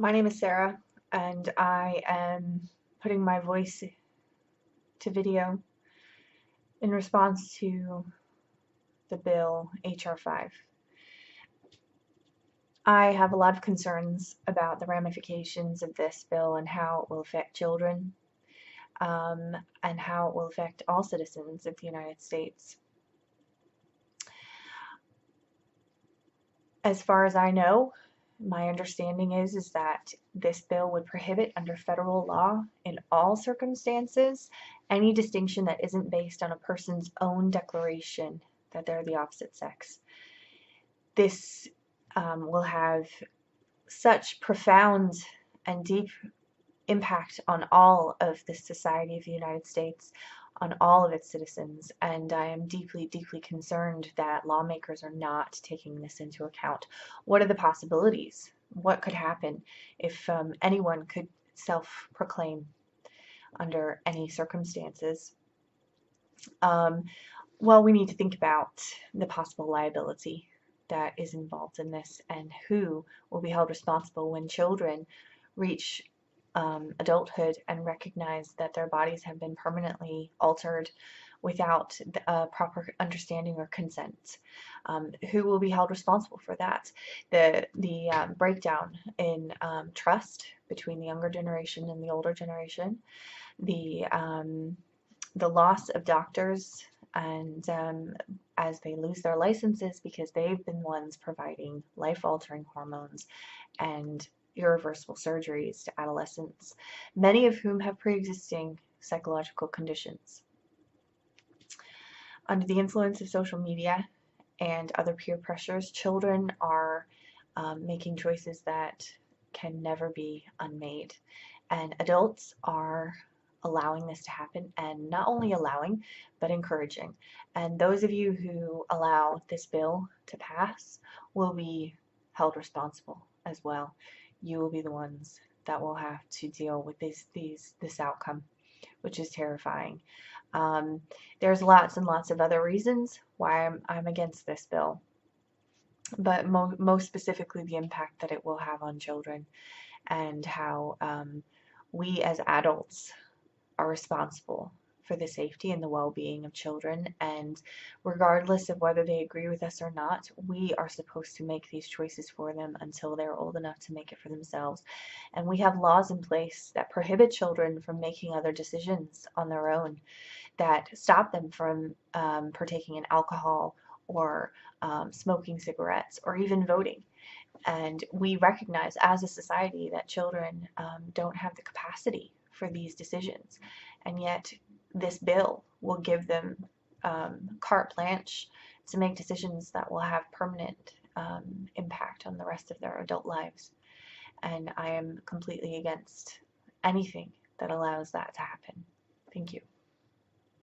My name is Sarah, and I am putting my voice to video in response to the bill HR 5. I have a lot of concerns about the ramifications of this bill and how it will affect children, and how it will affect all citizens of the United States. As far as I know, my understanding is that this bill would prohibit under federal law in all circumstances any distinction that isn't based on a person's own declaration that they're the opposite sex. This will have such profound and deep impact on all of the society of the United States, on all of its citizens, and I am deeply, deeply concerned that lawmakers are not taking this into account. What are the possibilities? What could happen if anyone could self-proclaim under any circumstances? Well, we need to think about the possible liability that is involved in this and who will be held responsible when children reach adulthood and recognize that their bodies have been permanently altered without proper understanding or consent. Who will be held responsible for that? The breakdown in trust between the younger generation and the older generation, the loss of doctors and as they lose their licenses because they've been ones providing life-altering hormones and irreversible surgeries to adolescents, many of whom have pre-existing psychological conditions. Under the influence of social media and other peer pressures, children are making choices that can never be unmade, and adults are allowing this to happen, and not only allowing but encouraging. And those of you who allow this bill to pass will be held responsible as well. You will be the ones that will have to deal with this outcome, which is terrifying. There's lots and lots of other reasons why I'm against this bill, but most specifically the impact that it will have on children and how we as adults are responsible for the safety and the well-being of children, and regardless of whether they agree with us or not, we are supposed to make these choices for them until they're old enough to make it for themselves. And we have laws in place that prohibit children from making other decisions on their own, that stop them from partaking in alcohol or smoking cigarettes or even voting. And we recognize as a society that children don't have the capacity for these decisions, and yet this bill will give them carte blanche to make decisions that will have permanent impact on the rest of their adult lives. And I am completely against anything that allows that to happen. Thank you.